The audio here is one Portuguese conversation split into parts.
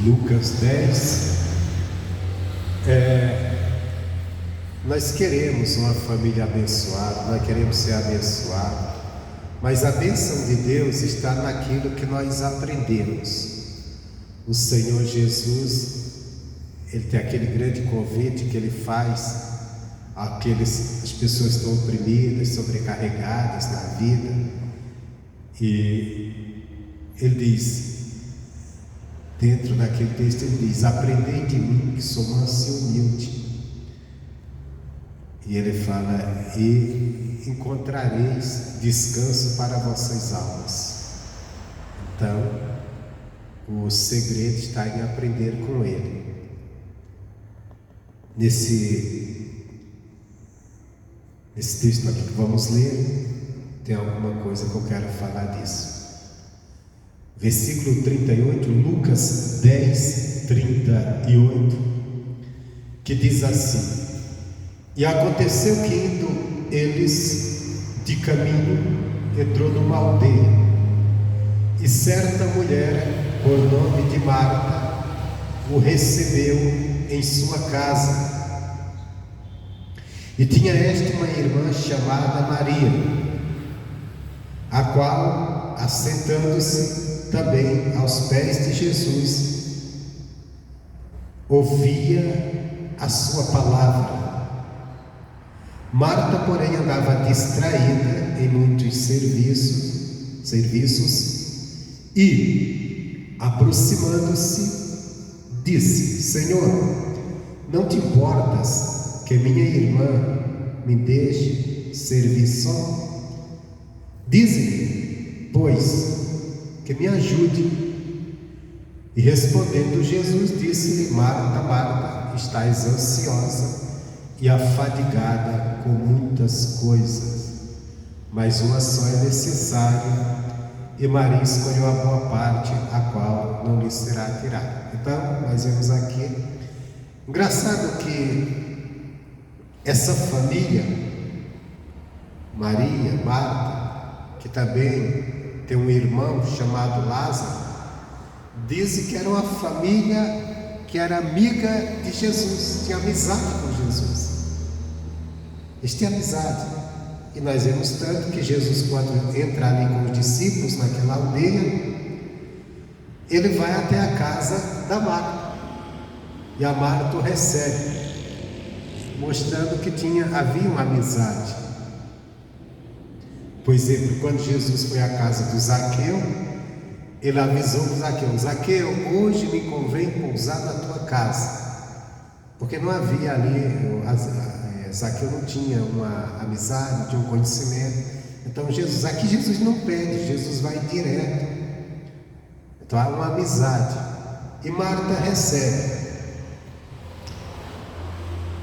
Lucas 10. Nós queremos uma família abençoada, nós queremos ser abençoados, mas a bênção de Deus está naquilo que nós aprendemos. O Senhor Jesus, Ele tem aquele grande convite que Ele faz àquelas pessoas que estão oprimidas, sobrecarregadas na vida, e Ele diz, dentro daquele texto, Ele diz: aprendei de mim que sou manso e humilde. E Ele fala: e encontrareis descanso para vossas almas. Então, o segredo está em aprender com Ele. Nesse texto aqui que vamos ler, tem alguma coisa que eu quero falar disso. Versículo 38, Lucas 10, 38, que diz assim: e aconteceu que, indo eles de caminho, entrou numa aldeia, e certa mulher, por nome de Marta, o recebeu em sua casa. E tinha esta uma irmã chamada Maria, a qual, assentando-se também aos pés de Jesus, ouvia a sua palavra. Marta, porém, andava distraída em muitos serviços e, aproximando-se, disse: Senhor, não te importas que minha irmã me deixe servir só? Dize-lhe, pois, que me ajude. E respondendo Jesus, disse-lhe: Marta, Marta, estás ansiosa e afadigada com muitas coisas, mas uma só é necessária, e Maria escolheu a boa parte, a qual não lhe será tirada. Então, nós vemos aqui, engraçado que essa família, Maria, Marta, que também tem um irmão chamado Lázaro, dizem que era uma família que era amiga de Jesus, tinha amizade com Jesus. Eles tinham amizade. E nós vemos tanto que Jesus, quando entra ali com os discípulos naquela aldeia, ele vai até a casa da Marta, e a Marta o recebe, mostrando que havia uma amizade. Por exemplo, quando Jesus foi à casa do Zaqueu, ele avisou o Zaqueu: Zaqueu, hoje me convém pousar na tua casa, porque não havia ali, Zaqueu não tinha uma amizade, não tinha um conhecimento. Então aqui Jesus não pede, Jesus vai direto. Então há uma amizade, e Marta recebe.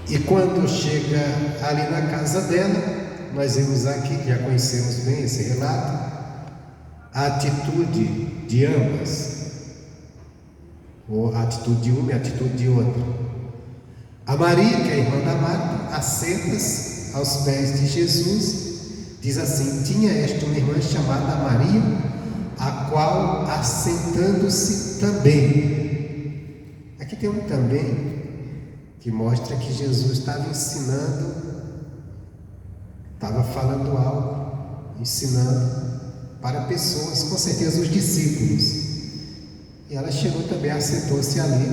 E quando chega ali na casa dela, nós vemos aqui, já conhecemos bem esse relato, a atitude de ambas, ou a atitude de uma e a atitude de outra. A Maria, que é a irmã da Marta, assenta-se aos pés de Jesus, diz assim: tinha esta uma irmã chamada Maria, a qual, assentando-se também. Aqui tem um também que mostra que Jesus estava ensinando, estava falando algo, ensinando para pessoas, com certeza os discípulos. E ela chegou também, assentou-se ali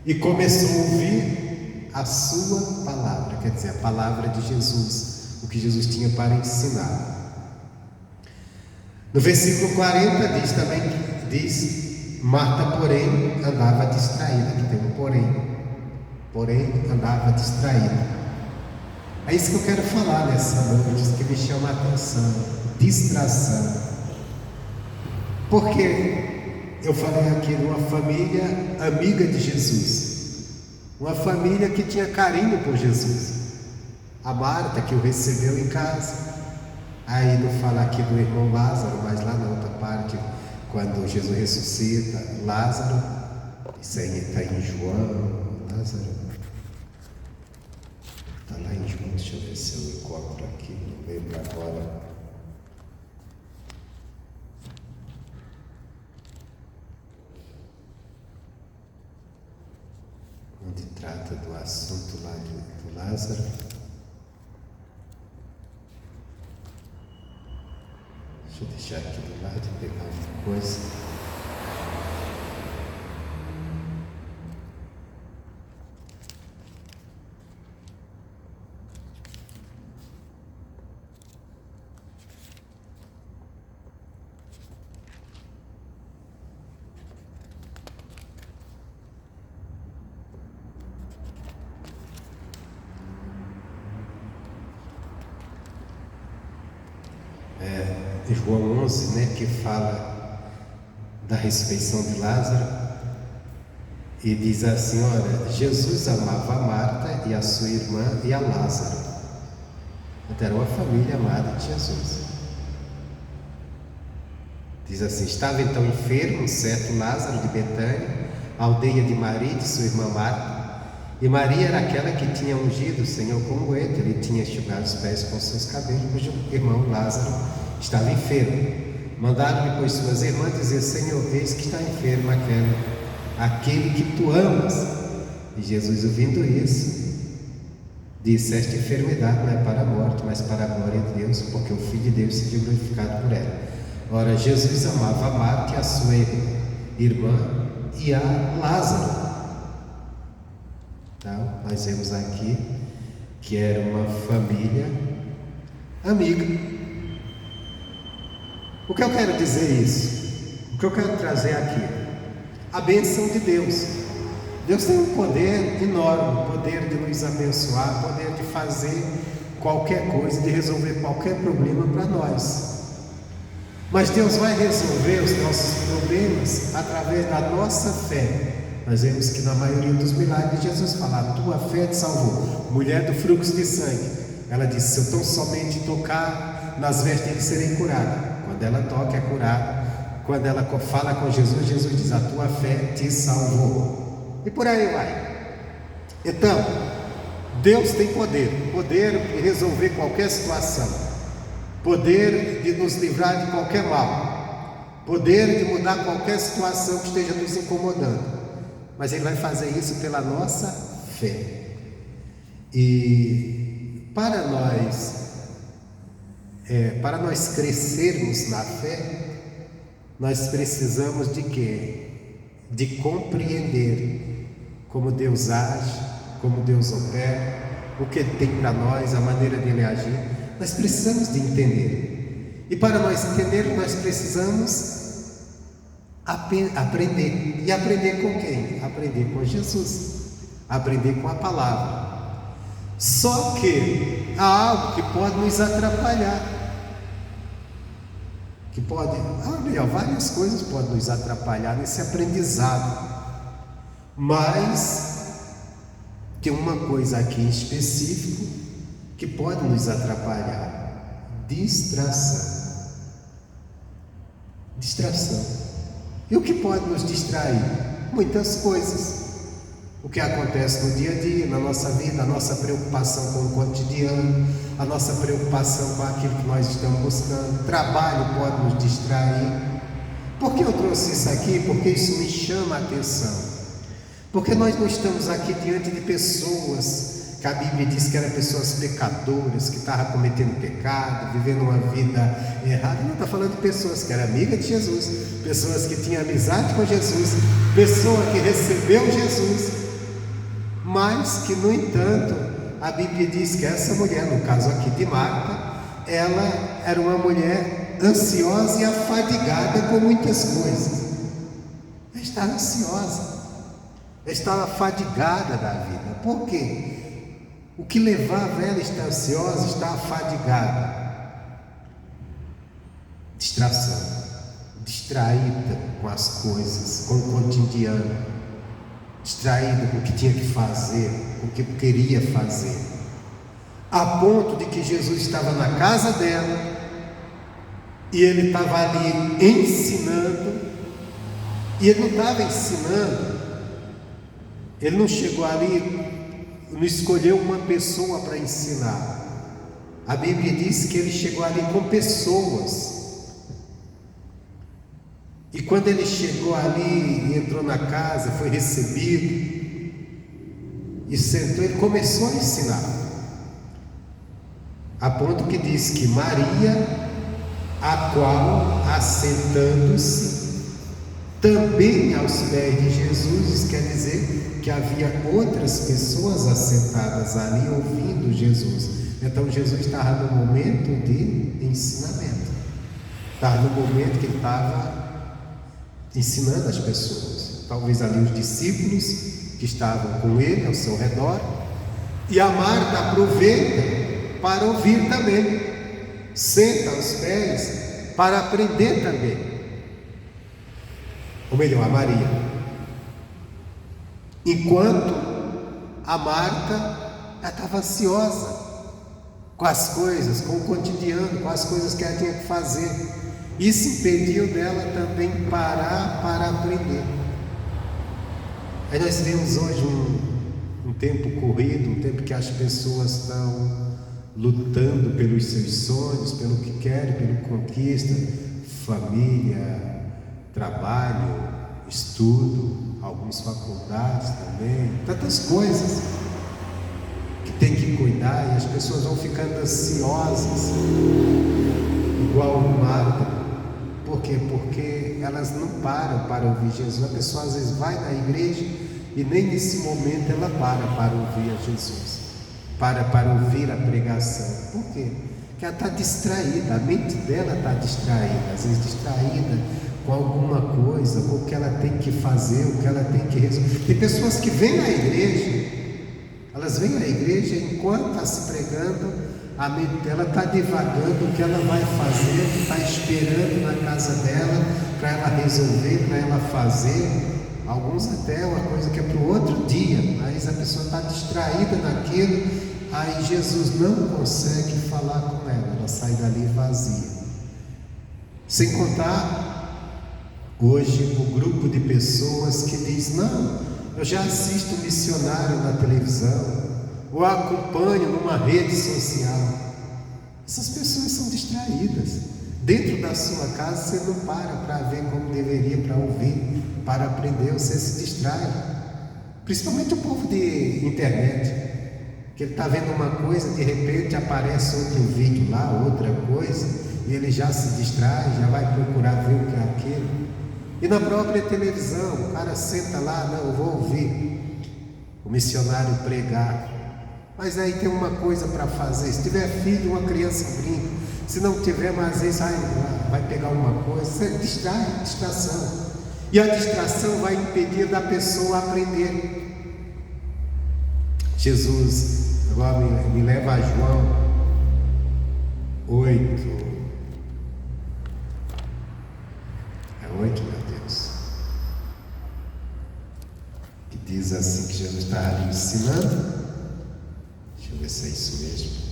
e começou a ouvir a sua palavra, quer dizer, a palavra de Jesus, o que Jesus tinha para ensinar. No versículo 40 diz Marta, porém, andava distraída. Aqui tem um porém andava distraída. É isso que eu quero falar nessa noite, isso que me chama a atenção: distração. Porque eu falei aqui de uma família amiga de Jesus, uma família que tinha carinho por Jesus. A Marta, que o recebeu em casa. Aí não fala aqui do irmão Lázaro, mas lá na outra parte, quando Jesus ressuscita Lázaro, isso aí está em João. Lázaro está lá em João, deixa eu ver se eu encontro aqui, não lembro agora. onde trata do assunto lá do Lázaro. Deixa eu deixar aqui do lado e pegar outra coisa. João 11, né, que fala da ressurreição de Lázaro, e diz assim: olha, Jesus amava a Marta e a sua irmã e a Lázaro. Então, era uma família amada de Jesus. Diz assim: estava então enfermo um certo Lázaro de Betânia, aldeia de Maria e de sua irmã Marta. E Maria era aquela que tinha ungido o Senhor com unguento, ele tinha enxugado os pés com seus cabelos, cujo irmão Lázaro estava enfermo. Mandaram-lhe, pois, suas irmãs dizer: Senhor, eis que está enfermo aquele que tu amas. E Jesus, ouvindo isso, disse: esta enfermidade não é para a morte, mas para a glória de Deus, porque o Filho de Deus seja glorificado por ela. Ora, Jesus amava a Marta e a sua irmã e a Lázaro. Então, nós vemos aqui que era uma família amiga. O que eu quero dizer isso? O que eu quero trazer aqui? A bênção de Deus. Deus tem um poder enorme, poder de nos abençoar, poder de fazer qualquer coisa, de resolver qualquer problema para nós. Mas Deus vai resolver os nossos problemas através da nossa fé. Nós vemos que na maioria dos milagres Jesus fala: a tua fé te salvou. Mulher do fluxo de sangue, ela disse: se eu tão somente tocar nas vestes dele, serei curada. Quando ela toca, é curada. Quando ela fala com Jesus, Jesus diz: a tua fé te salvou. E por aí vai. Então, Deus tem poder de resolver qualquer situação, poder de nos livrar de qualquer mal, poder de mudar qualquer situação que esteja nos incomodando. Mas Ele vai fazer isso pela nossa fé. E para nós crescermos na fé, nós precisamos de quê? De compreender como Deus age, como Deus opera, o que Ele tem para nós, a maneira de Ele agir. Nós precisamos de entender. E para nós entendermos, nós precisamos aprender. E aprender com quem? Aprender com Jesus, aprender com a palavra. Só que há algo que pode nos atrapalhar, várias coisas podem nos atrapalhar nesse aprendizado, mas tem uma coisa aqui em específico que pode nos atrapalhar: distração. E o que pode nos distrair? Muitas coisas. O que acontece no dia a dia, na nossa vida, a nossa preocupação com o cotidiano, a nossa preocupação com aquilo que nós estamos buscando. Trabalho pode nos distrair. Por que eu trouxe isso aqui? Porque isso me chama a atenção. Porque nós não estamos aqui diante de pessoas que a Bíblia diz que eram pessoas pecadoras, que estavam cometendo pecado, vivendo uma vida errada. Não, está falando de pessoas que eram amigas de Jesus, pessoas que tinham amizade com Jesus, pessoa que recebeu Jesus, mas que, no entanto, a Bíblia diz que essa mulher, no caso aqui de Marta, ela era uma mulher ansiosa e afadigada com muitas coisas. Ela estava ansiosa, ela estava afadigada da vida. Por quê? O que levava ela a estar ansiosa, estar afadigada? Distração, distraída com as coisas, com o cotidiano, distraída com o que tinha que fazer, com o que queria fazer, a ponto de que Jesus estava na casa dela e Ele estava ali ensinando, e Ele não estava ensinando, Ele não chegou ali, não escolheu uma pessoa para ensinar. A Bíblia diz que Ele chegou ali com pessoas. E quando Ele chegou ali e entrou na casa, foi recebido, e sentou. Ele começou a ensinar, a ponto que diz que Maria, a qual, assentando-se também aos pés de Jesus, isso quer dizer que havia outras pessoas assentadas ali ouvindo Jesus. Então Jesus estava no momento de ensinamento, estava no momento que ele estava ensinando as pessoas. Talvez ali os discípulos que estavam com ele ao seu redor, e a Marta aproveita para ouvir também, senta aos pés para aprender também. Ou melhor, a Maria. Enquanto a Marta estava ansiosa com as coisas, com o cotidiano, com as coisas que ela tinha que fazer. Isso impediu dela também parar para aprender. Aí nós vemos hoje um tempo corrido, um tempo que as pessoas estão lutando pelos seus sonhos, pelo que querem, pelo conquista, família, trabalho, estudo, algumas faculdades também, tantas coisas que tem que cuidar, e as pessoas vão ficando ansiosas, igual Marta. Por quê? Porque elas não param para ouvir Jesus. A pessoa às vezes vai na igreja e nem nesse momento ela para ouvir a Jesus, para ouvir a pregação. Por quê? Porque ela está distraída, a mente dela está distraída, às vezes distraída com alguma coisa, com o que ela tem que fazer, o que ela tem que resolver. Tem pessoas que vêm à igreja, elas vêm à igreja e enquanto está se pregando, a mente dela está divagando o que ela vai fazer, está esperando na casa dela para ela resolver, para ela fazer. Alguns até uma coisa que é para o outro dia, mas a pessoa está distraída naquilo, aí Jesus não consegue falar com ela sai dali vazia. Sem contar hoje o grupo de pessoas que diz: não, eu já assisto missionário na televisão, ou acompanho numa rede social. Essas pessoas são distraídas. Dentro da sua casa você não para ver como deveria, para ouvir, para aprender, você se distrai. Principalmente o povo de internet, que ele está vendo uma coisa, de repente aparece outro vídeo lá, outra coisa, e ele já se distrai, já vai procurar ver o que é aquilo. E na própria televisão, o cara senta lá: não, eu vou ouvir o missionário pregar. Mas aí tem uma coisa para fazer. Se tiver filho, uma criança brinca. Se não tiver, mas às vezes vai pegar uma coisa. Você distrai, distração. E a distração vai impedir da pessoa aprender. Jesus agora me leva a João 8. É 8, meu Deus. Que diz assim, que Jesus está ali ensinando. Deixa eu ver se é isso mesmo.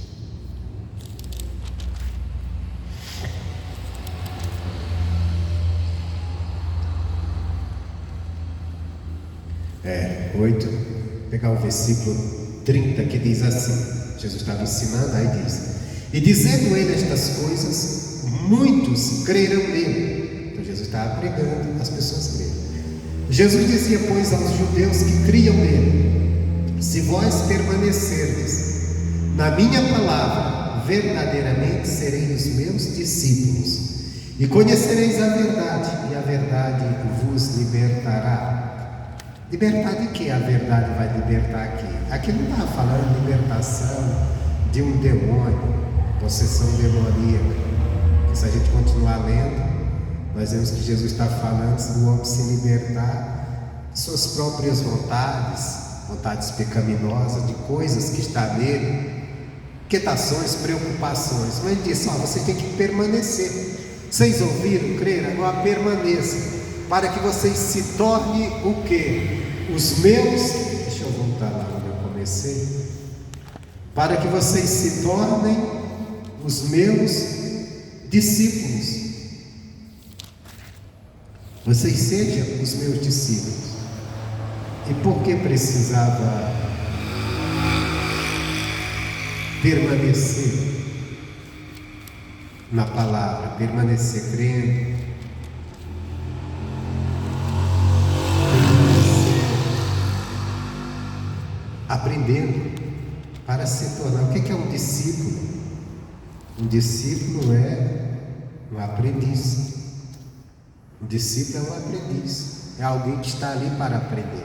É, 8, pegar o versículo 30, que diz assim, Jesus estava ensinando, aí diz: e dizendo ele estas coisas, muitos crerão nele. Então Jesus estava pregando, as pessoas creram. Jesus dizia, pois, aos judeus que criam nele: se vós permanecerdes na minha palavra, verdadeiramente sereis os meus discípulos, e conhecereis a verdade, e a verdade vos libertará. Libertar de que a verdade vai libertar aqui? Aqui não está falando de libertação de um demônio, possessão demoníaca, que se a gente continuar lendo, nós vemos que Jesus está falando do homem se libertar de suas próprias vontades pecaminosas, de coisas que está nele, inquietações, preocupações. Mas ele disse: você tem que permanecer. Vocês ouviram, creram? Agora permaneçam, para que vocês se tornem o quê? Os meus. Deixa eu voltar lá onde eu comecei. Para que vocês se tornem os meus discípulos. Vocês sejam os meus discípulos. E por que precisava permanecer na palavra, permanecer crendo, aprendendo para se tornar. O que é um discípulo? Um discípulo é um aprendiz. Um discípulo é um aprendiz. É alguém que está ali para aprender.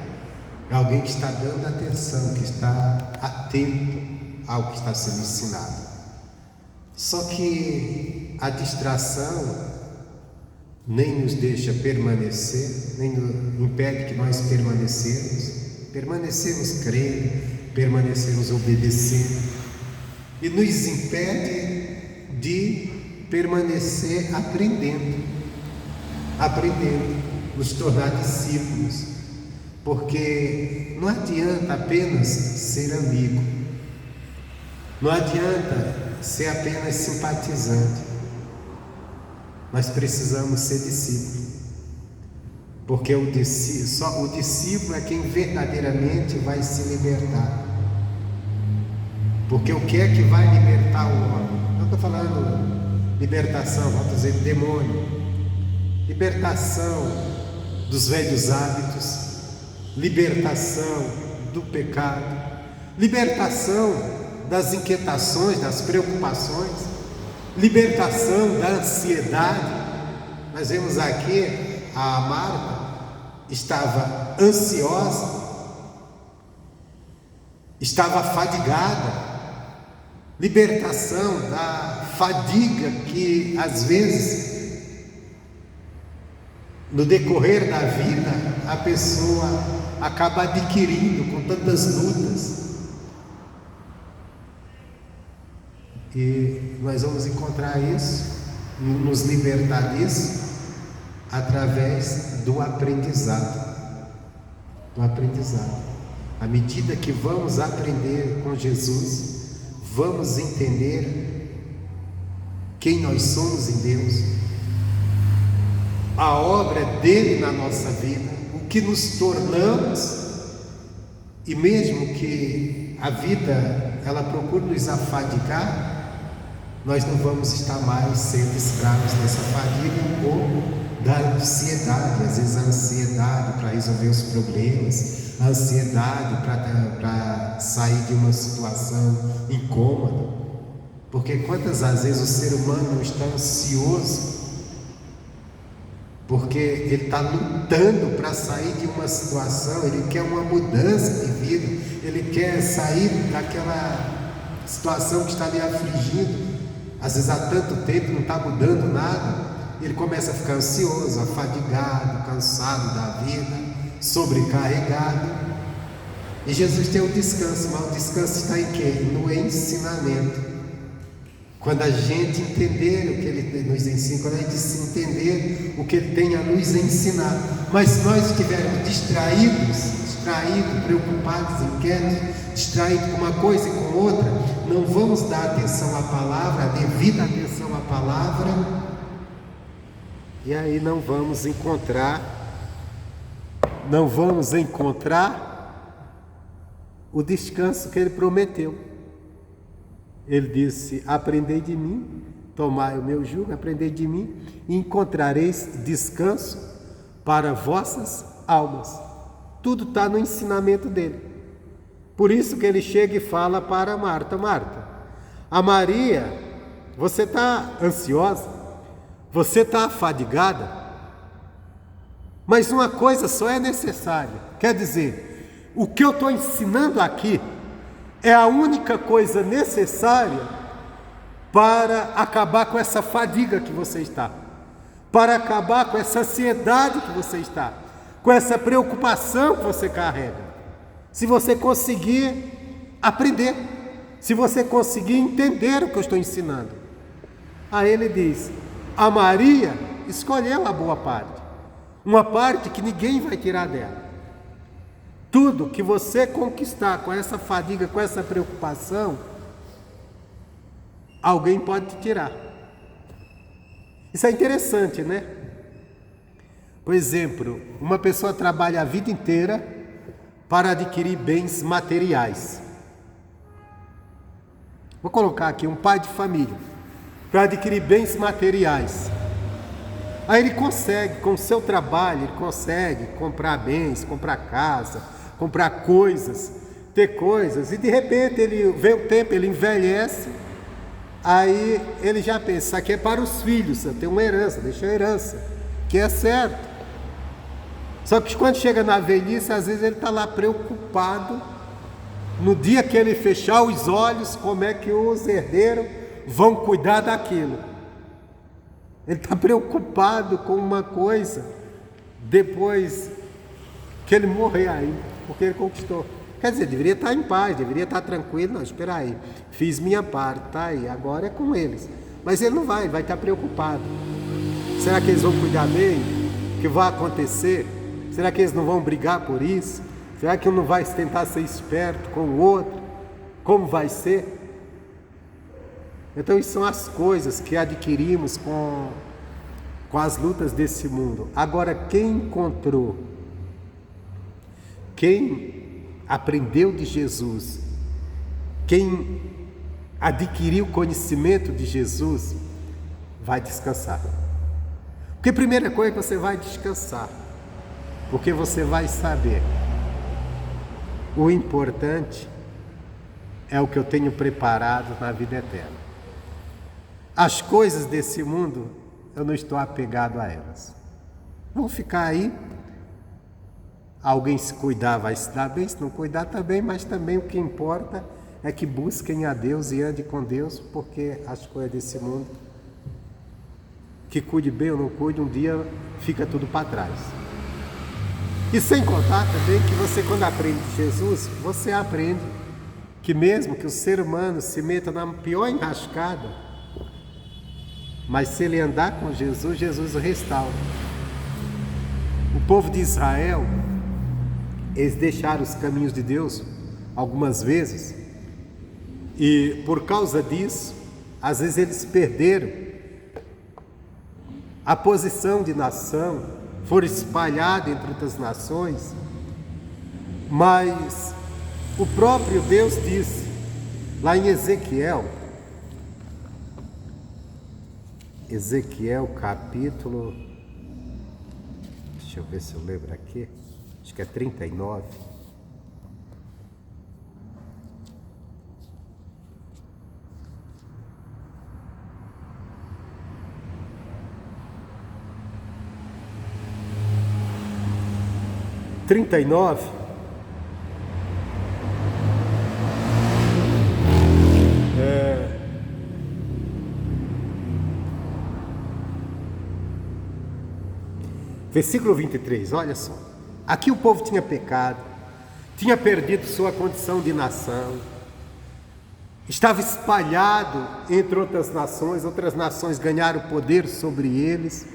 É alguém que está dando atenção, que está atento ao que está sendo ensinado. Só que a distração nem nos deixa permanecer, nem impede que nós permanecemos crendo, permanecemos obedecendo, e nos impede de permanecer aprendendo, nos tornar discípulos, porque não adianta apenas ser amigo, não adianta ser apenas simpatizante. Nós precisamos ser discípulo, porque só o discípulo é quem verdadeiramente vai se libertar. Porque o que é que vai libertar o homem? Não estou falando libertação, vamos dizer demônio, libertação dos velhos hábitos, libertação do pecado, libertação das inquietações, das preocupações, libertação da ansiedade. Nós vemos aqui a Marta estava ansiosa, estava fadigada. Libertação da fadiga que às vezes no decorrer da vida a pessoa acaba adquirindo com tantas lutas. E nós vamos encontrar isso, nos libertar disso, através do aprendizado. À medida que vamos aprender com Jesus, vamos entender quem nós somos em Deus, a obra dele na nossa vida, o que nos tornamos, e mesmo que a vida ela procure nos afadigar, nós não vamos estar mais sendo escravos dessa fadiga ou da ansiedade. Às vezes a ansiedade para resolver os problemas, a ansiedade para sair de uma situação incômoda. Porque quantas às vezes o ser humano não está ansioso porque ele está lutando para sair de uma situação, ele quer uma mudança de vida, ele quer sair daquela situação que está lhe afligindo. Às vezes há tanto tempo não está mudando nada, ele começa a ficar ansioso, afadigado, cansado da vida, sobrecarregado. E Jesus tem o descanso, mas o descanso está em quê? No ensinamento. Quando a gente entender o que Ele nos ensina, quando a gente entender o que Ele tem a nos ensinar. Mas se nós estivermos distraídos, preocupados, inquietos, distraídos com uma coisa e com outra, não vamos dar atenção à palavra, a devida atenção à palavra, e aí não vamos encontrar o descanso que Ele prometeu. Ele disse: aprendei de mim, tomai o meu jugo, aprendei de mim, e encontrareis descanso para vossas almas. Tudo está no ensinamento dele. Por isso que ele chega e fala para Marta: Marta, a Maria, você está ansiosa, você está afadigada, mas uma coisa só é necessária. Quer dizer, o que eu estou ensinando aqui é a única coisa necessária para acabar com essa fadiga que você está, para acabar com essa ansiedade que você está, com essa preocupação que você carrega. Se você conseguir aprender, se você conseguir entender o que eu estou ensinando. Aí ele diz: a Maria escolheu a boa parte, uma parte que ninguém vai tirar dela. Tudo que você conquistar com essa fadiga, com essa preocupação, alguém pode te tirar. Isso é interessante, né? Por exemplo, uma pessoa trabalha a vida inteira para adquirir bens materiais. Vou colocar aqui um pai de família, para adquirir bens materiais. Aí ele consegue, com o seu trabalho, ele consegue comprar bens, comprar casa, comprar coisas, ter coisas, e de repente ele vê o tempo, ele envelhece, aí ele já pensa, isso aqui é para os filhos, eu tenho uma herança, deixa a herança, que é certo. Só que quando chega na velhice, às vezes ele está lá preocupado, no dia que ele fechar os olhos, como é que os herdeiros vão cuidar daquilo. Ele está preocupado com uma coisa, depois que ele morrer aí, porque ele conquistou. Quer dizer, deveria estar em paz, deveria estar tranquilo. Não, espera aí, fiz minha parte, tá aí, agora é com eles. Mas ele não vai, ele vai estar preocupado. Será que eles vão cuidar bem? O que vai acontecer? Será que eles não vão brigar por isso? Será que um não vai tentar ser esperto com o outro? Como vai ser? Então isso são as coisas que adquirimos com as lutas desse mundo. Agora, quem encontrou, quem aprendeu de Jesus, quem adquiriu conhecimento de Jesus, vai descansar. Porque a primeira coisa é que você vai descansar, porque você vai saber, o importante é o que eu tenho preparado na vida eterna. As coisas desse mundo, eu não estou apegado a elas. Vão ficar aí, alguém se cuidar vai se dar bem, se não cuidar também, mas também o que importa é que busquem a Deus e andem com Deus, porque as coisas desse mundo, que cuide bem ou não cuide, um dia fica tudo para trás. E sem contar também que você, quando aprende de Jesus, você aprende que mesmo que o ser humano se meta na pior enrascada, mas se ele andar com Jesus, Jesus o restaura. O povo de Israel, eles deixaram os caminhos de Deus algumas vezes, e por causa disso, às vezes eles perderam a posição de nação, foram espalhados entre outras nações, mas o próprio Deus disse, lá em Ezequiel capítulo, deixa eu ver se eu lembro aqui, acho que é 39. Versículo 23, olha só. Aqui o povo tinha pecado, tinha perdido sua condição de nação, estava espalhado entre outras nações ganharam poder sobre eles,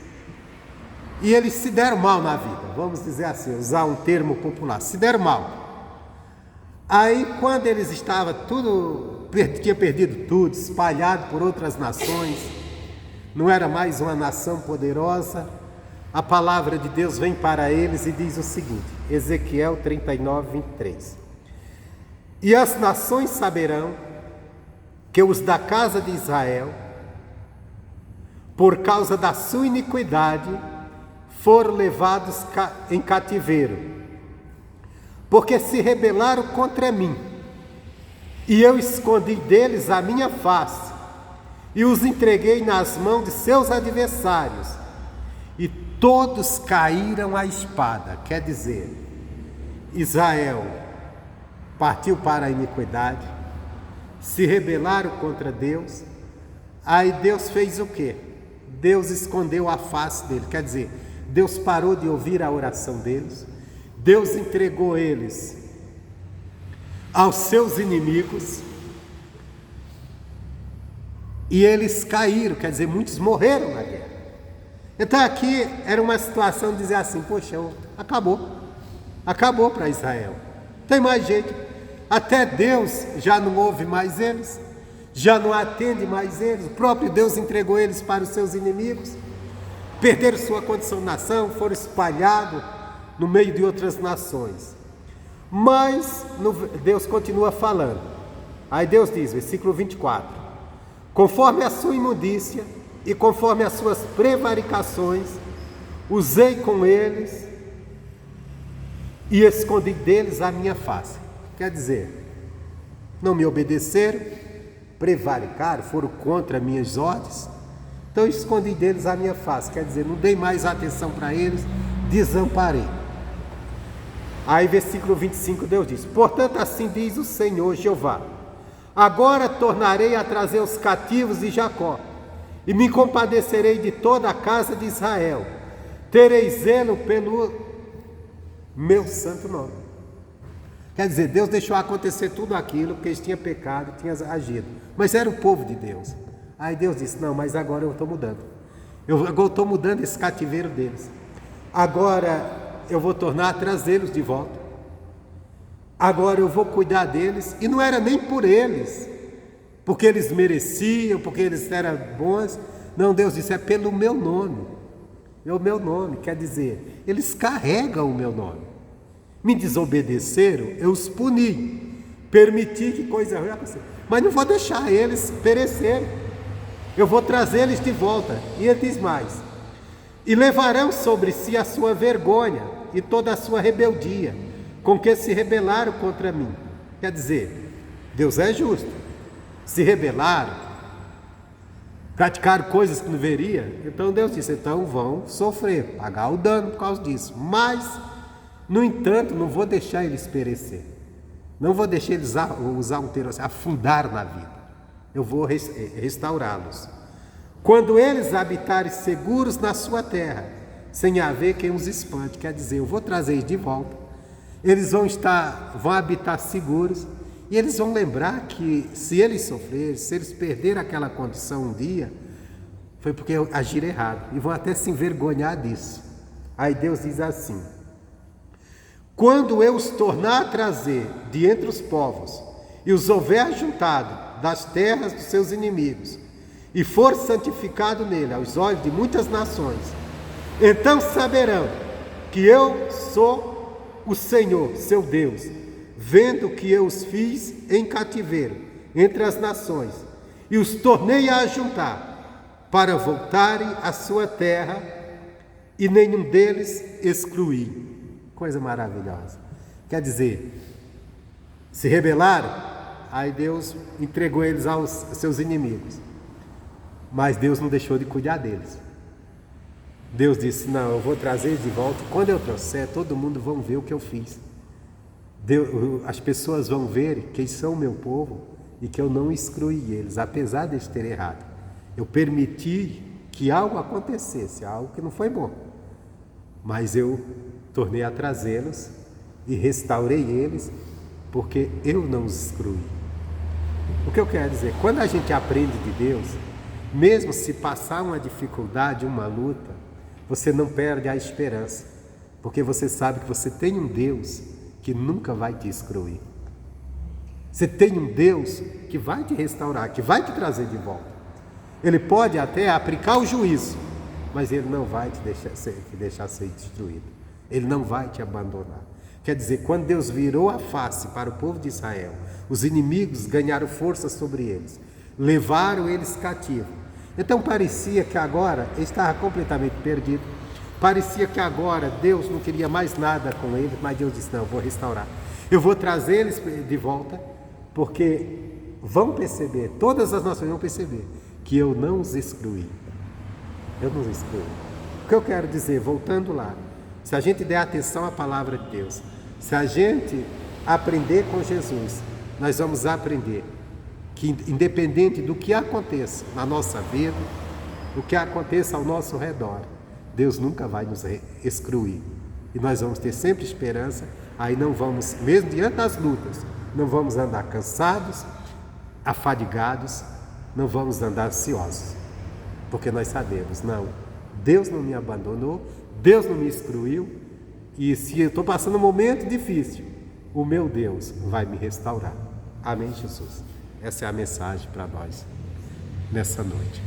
e eles se deram mal na vida, vamos dizer assim, usar um termo popular, se deram mal. Aí quando eles estavam tinha perdido tudo, espalhado por outras nações, não era mais uma nação poderosa, a palavra de Deus vem para eles e diz o seguinte, Ezequiel 39, 23. E as nações saberão que os da casa de Israel, por causa da sua iniquidade, foram levados em cativeiro, porque se rebelaram contra mim, e eu escondi deles a minha face, e os entreguei nas mãos de seus adversários, e todos caíram à espada. Quer dizer, Israel partiu para a iniquidade, se rebelaram contra Deus, aí Deus fez o quê? Deus escondeu a face dele, quer dizer, Deus parou de ouvir a oração deles, Deus entregou eles aos seus inimigos, e eles caíram, quer dizer, muitos morreram na guerra. Então aqui era uma situação de dizer assim, poxa, acabou para Israel, não tem mais jeito, até Deus já não ouve mais eles, já não atende mais eles, o próprio Deus entregou eles para os seus inimigos, perderam sua condição de nação, foram espalhados no meio de outras nações. Mas Deus continua falando, aí Deus diz, versículo 24, conforme a sua imundícia e conforme as suas prevaricações, usei com eles e escondi deles a minha face. Quer dizer, não me obedeceram, prevaricaram, foram contra minhas ordens, então eu escondi deles a minha face. Quer dizer, não dei mais atenção para eles, desamparei. Aí versículo 25, Deus diz: portanto assim diz o Senhor Jeová: agora tornarei a trazer os cativos de Jacó, e me compadecerei de toda a casa de Israel. Terei zelo pelo meu santo nome. Quer dizer, Deus deixou acontecer tudo aquilo, porque eles tinham pecado, tinham agido, mas era o povo de Deus. Aí Deus disse: não, mas agora eu estou mudando. Eu estou mudando esse cativeiro deles. Agora eu vou tornar a trazê-los de volta. Agora eu vou cuidar deles. E não era nem por eles, porque eles mereciam, porque eles eram bons. Não, Deus disse: é pelo meu nome. O meu nome, quer dizer, eles carregam o meu nome. Me desobedeceram, eu os puni. Permiti que coisa ruim acontecesse. Mas não vou deixar eles perecerem. Eu vou trazê-los de volta. E ele diz mais: e levarão sobre si a sua vergonha e toda a sua rebeldia, com que se rebelaram contra mim. Quer dizer, Deus é justo. Se rebelaram, praticaram coisas que não deveria, então Deus disse: então vão sofrer, pagar o dano por causa disso. Mas, no entanto, não vou deixar eles perecer. Não vou deixar eles usar um termo assim, afundar na vida. Eu vou restaurá-los. Quando eles habitarem seguros na sua terra, sem haver quem os espante, quer dizer, eu vou trazer eles de volta. Eles vão habitar seguros, e eles vão lembrar que se eles sofrerem, se eles perderem aquela condição um dia, foi porque agiram errado, e vão até se envergonhar disso. Aí Deus diz assim: quando eu os tornar a trazer de entre os povos, e os houver juntado das terras dos seus inimigos, e for santificado nele aos olhos de muitas nações, então saberão que eu sou o Senhor, seu Deus, vendo que eu os fiz em cativeiro entre as nações, e os tornei a ajuntar, para voltarem à sua terra, e nenhum deles excluí. Coisa maravilhosa. Quer dizer, se rebelaram, aí Deus entregou eles aos seus inimigos. Mas Deus não deixou de cuidar deles. Deus disse: não, eu vou trazer eles de volta. Quando eu trouxer, todo mundo vai ver o que eu fiz. As pessoas vão ver quem são o meu povo e que eu não excluí eles, apesar de eles terem errado. Eu permiti que algo acontecesse, algo que não foi bom. Mas eu tornei a trazê-los e restaurei eles, porque eu não os excluí. O que eu quero dizer? Quando a gente aprende de Deus, mesmo se passar uma dificuldade, uma luta, você não perde a esperança, porque você sabe que você tem um Deus que nunca vai te excluir. Você tem um Deus que vai te restaurar, que vai te trazer de volta. Ele pode até aplicar o juízo, mas Ele não vai te deixar ser destruído. Ele não vai te abandonar. Quer dizer, quando Deus virou a face para o povo de Israel, os inimigos ganharam força sobre eles, levaram eles cativos. Então parecia que agora ele estava completamente perdido. Parecia que agora Deus não queria mais nada com eles, mas Deus disse: não, eu vou restaurar. Eu vou trazer eles de volta, porque vão perceber, todas as nações vão perceber que eu não os excluí. Eu não os excluí. O que eu quero dizer, voltando lá, se a gente der atenção à palavra de Deus, se a gente aprender com Jesus, nós vamos aprender que independente do que aconteça na nossa vida, o que aconteça ao nosso redor, Deus nunca vai nos excluir. E nós vamos ter sempre esperança, aí não vamos, mesmo diante das lutas, não vamos andar cansados, afadigados, não vamos andar ansiosos. Porque nós sabemos, não, Deus não me abandonou, Deus não me excluiu, e se eu estou passando um momento difícil, o meu Deus vai me restaurar. Amém, Jesus? Essa é a mensagem para nós nessa noite.